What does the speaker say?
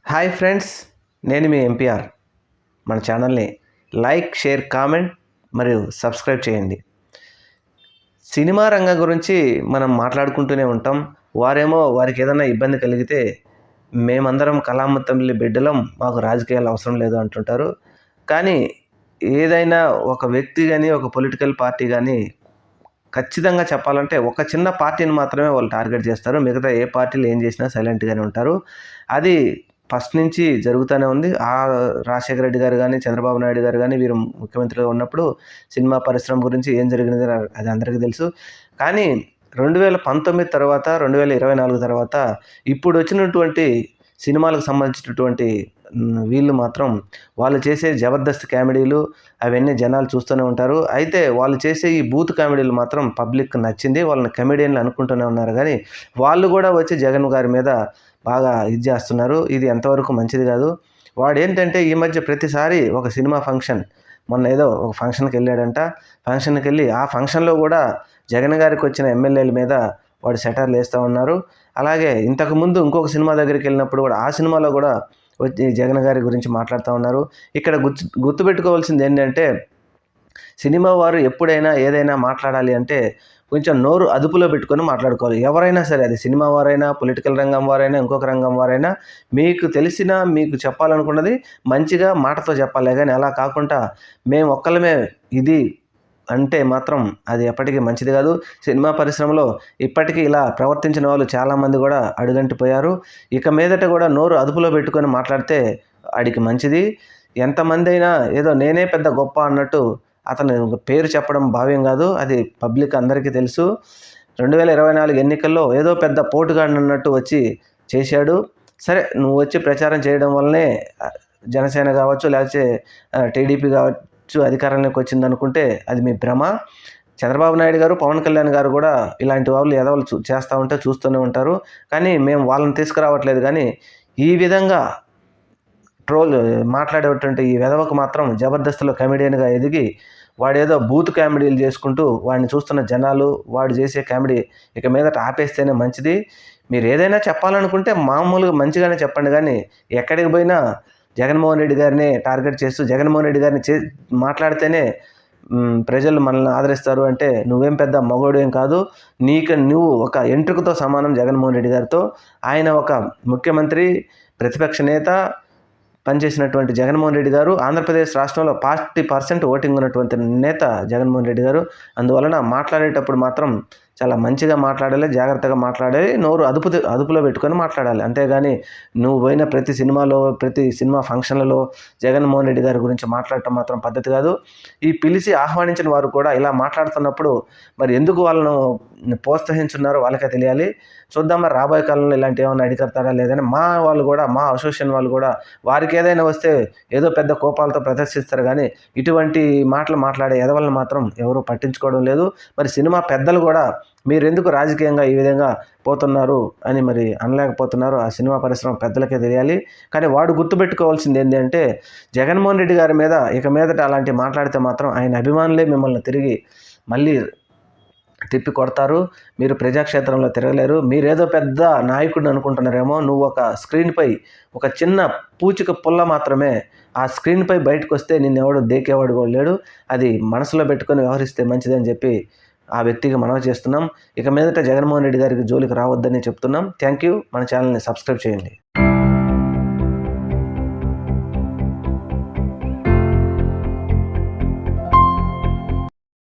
Hi friends, నేను మీ MPR. మన ఛానల్ని లైక్, షేర్, కామెంట్ మరియు సబ్స్క్రైబ్ చేయండి. సినిమా రంగం గురించి మనం మాట్లాడుకుంటూనే ఉంటాం. వారేమో వారికి ఏదైనా ఇబ్బంది కలిగితే మేమందరం కళామ తల్లి బిడ్డలం, మాకు రాజకీయాలు అవసరం లేదు అంటుంటారు. కానీ ఏదైనా ఒక వ్యక్తి కానీ, ఒక పొలిటికల్ పార్టీ కానీ ఖచ్చితంగా చెప్పాలంటే ఒక చిన్న పార్టీని మాత్రమే వాళ్ళు టార్గెట్ చేస్తారు. మిగతా ఏ పార్టీలు ఏం చేసినా సైలెంట్గానే ఉంటారు. అది ఫస్ట్ నుంచి జరుగుతూనే ఉంది. రాజశేఖర రెడ్డి గారు కానీ, చంద్రబాబు నాయుడు గారు కానీ వీరు ముఖ్యమంత్రిగా ఉన్నప్పుడు సినిమా పరిశ్రమ గురించి ఏం జరిగినది అది అందరికీ తెలుసు. కానీ 2019 తర్వాత, 2024 తర్వాత ఇప్పుడు వచ్చినటువంటి సినిమాలకు సంబంధించినటువంటి వీళ్ళు మాత్రం వాళ్ళు చేసే జబర్దస్త్ కామెడీలు అవన్నీ జనాలు చూస్తూనే ఉంటారు. అయితే వాళ్ళు చేసే ఈ బూత్ కామెడీలు మాత్రం పబ్లిక్ నచ్చింది. వాళ్ళని కమెడియన్లు అనుకుంటూనే ఉన్నారు. కానీ వాళ్ళు కూడా వచ్చి జగన్ గారి మీద బాగా ఇది చేస్తున్నారు. ఇది ఎంతవరకు మంచిది కాదు. వాడు ఏంటంటే ఈ మధ్య ప్రతిసారి ఒక సినిమా ఫంక్షన్, మొన్న ఏదో ఒక ఫంక్షన్కి వెళ్ళాడంట. ఫంక్షన్కి వెళ్ళి ఆ ఫంక్షన్లో కూడా జగన్ గారికి వచ్చిన ఎమ్మెల్యేల మీద వాడు సెటర్లు వేస్తూ ఉన్నారు. అలాగే ఇంతకుముందు ఇంకొక సినిమా దగ్గరికి వెళ్ళినప్పుడు కూడా ఆ సినిమాలో కూడా వచ్చి జగన్ గారి గురించి మాట్లాడుతూ ఉన్నారు. ఇక్కడ గుర్తుపెట్టుకోవాల్సింది ఏంటంటే సినిమా వారు ఎప్పుడైనా ఏదైనా మాట్లాడాలి అంటే కొంచెం నోరు అదుపులో పెట్టుకొని మాట్లాడుకోవాలి. ఎవరైనా సరే, అది సినిమా వారైనా, పొలిటికల్ రంగం వారైనా, ఇంకొక రంగం వారైనా మీకు తెలిసిన, మీకు చెప్పాలనుకున్నది మంచిగా మాటతో చెప్పాలి. కానీ అలా కాకుండా మేము ఒక్కళ్ళమే ఇది అంటే మాత్రం అది ఎప్పటికీ మంచిది కాదు. సినిమా పరిశ్రమలో ఇప్పటికీ ఇలా ప్రవర్తించిన వాళ్ళు చాలామంది కూడా అడుగంటిపోయారు. ఇక మీదట కూడా నోరు అదుపులో పెట్టుకొని మాట్లాడితే ఆడికి మంచిది. ఎంతమంది అయినా ఏదో నేనే పెద్ద గొప్ప అన్నట్టు అతను పేరు చెప్పడం భావ్యం కాదు. అది పబ్లిక్ అందరికీ తెలుసు. 2024 ఎన్నికల్లో ఏదో పెద్ద పోటుగాడు అన్నట్టు వచ్చి చేశాడు. సరే, నువ్వు వచ్చి ప్రచారం చేయడం వల్లనే జనసేన కావచ్చు, లేకపోతే టీడీపీ కావచ్చు అధికారంలోకి వచ్చింది అనుకుంటే అది మీ భ్రమ. చంద్రబాబు నాయుడు గారు, పవన్ కళ్యాణ్ గారు కూడా ఇలాంటి వాళ్ళు ఎదవలు చేస్తూ ఉంటే చూస్తూనే ఉంటారు. కానీ మేము వాళ్ళని తీసుకురావట్లేదు. కానీ ఈ విధంగా ట్రోల్ మాట్లాడేటువంటి ఈ వెధవకు మాత్రం జబర్దస్త్లో కమెడియన్గా ఎదిగి వాడేదో బూత్ కామెడీలు చేసుకుంటూ వాడిని చూస్తున్న జనాలు వాడు చేసే కామెడీ ఇక మీదట ఆపేస్తేనే మంచిది. మీరు ఏదైనా చెప్పాలనుకుంటే మామూలుగా మంచిగానే చెప్పండి. కానీ ఎక్కడికి పోయినా జగన్మోహన్ రెడ్డి గారిని టార్గెట్ చేస్తూ జగన్మోహన్ రెడ్డి గారిని మాట్లాడితేనే ప్రజలు మనల్ని ఆదరిస్తారు అంటే నువ్వేం పెద్ద మగోడు ఏం కాదు. నువ్వు ఒక ఎంట్రుకతో సమానం జగన్మోహన్ రెడ్డి గారితో. ఆయన ఒక ముఖ్యమంత్రి, ప్రతిపక్ష నేత పనిచేసినటువంటి జగన్మోహన్ రెడ్డి గారు, ఆంధ్రప్రదేశ్ రాష్ట్రంలో 40% ఓటింగ్ ఉన్నటువంటి నేత జగన్మోహన్ రెడ్డి గారు. అందువలన మాట్లాడేటప్పుడు మాత్రం చాలా మంచిగా మాట్లాడాలి, జాగ్రత్తగా మాట్లాడాలి, నోరు అదుపులో పెట్టుకొని మాట్లాడాలి. అంతేగాని నువ్వు పోయిన ప్రతి సినిమాలో, ప్రతి సినిమా ఫంక్షన్లలో జగన్మోహన్ రెడ్డి గారి గురించి మాట్లాడటం మాత్రం పద్ధతి కాదు. ఈ పిలిచి ఆహ్వానించిన వారు కూడా ఇలా మాట్లాడుతున్నప్పుడు మరి ఎందుకు వాళ్ళను ప్రోత్సహించున్నారో వాళ్ళకే తెలియాలి. చూద్దాం మరి రాబోయే కాలంలో ఇలాంటి ఏమైనా అడిగడతారా లేదని. మా వాళ్ళు కూడా, మా అసోసియేషన్ వాళ్ళు కూడా వారికి ఏదైనా వస్తే ఏదో పెద్ద కోపాలతో ప్రదర్శిస్తారు. కానీ ఇటువంటి మాటలు మాట్లాడే ఎదవలను మాత్రం ఎవరూ పట్టించుకోవడం లేదు. మరి సినిమా పెద్దలు కూడా మీరెందుకు రాజకీయంగా ఈ విధంగా పోతున్నారు అని మరి అనలేకపోతున్నారు. ఆ సినిమా పరిశ్రమ పెద్దలకే తెలియాలి. కానీ వాడు గుర్తుపెట్టుకోవాల్సింది ఏంటంటే జగన్మోహన్ రెడ్డి గారి మీద ఇక మీదట అలాంటి మాట్లాడితే మాత్రం ఆయన అభిమానులే మిమ్మల్ని తిరిగి మళ్ళీ తిప్పి కొడతారు. మీరు ప్రజాక్షేత్రంలో తిరగలేరు. మీరేదో పెద్ద నాయకుడిని అనుకుంటున్నారేమో. నువ్వు ఒక స్క్రీన్పై ఒక చిన్న పూచిక పుల్ల మాత్రమే. ఆ స్క్రీన్పై బయటకు వస్తే నిన్నెవడు దేకేవాడు కూడా లేడు. అది మనసులో పెట్టుకొని వ్యవహరిస్తే మంచిదని చెప్పి ఆ వ్యక్తికి మనవి చేస్తున్నాం. ఇక మీదట జగన్మోహన్ రెడ్డి గారికి జోలికి రావద్దని చెప్తున్నాం. Thank you. మన ఛానల్ని సబ్స్క్రైబ్ చేయండి.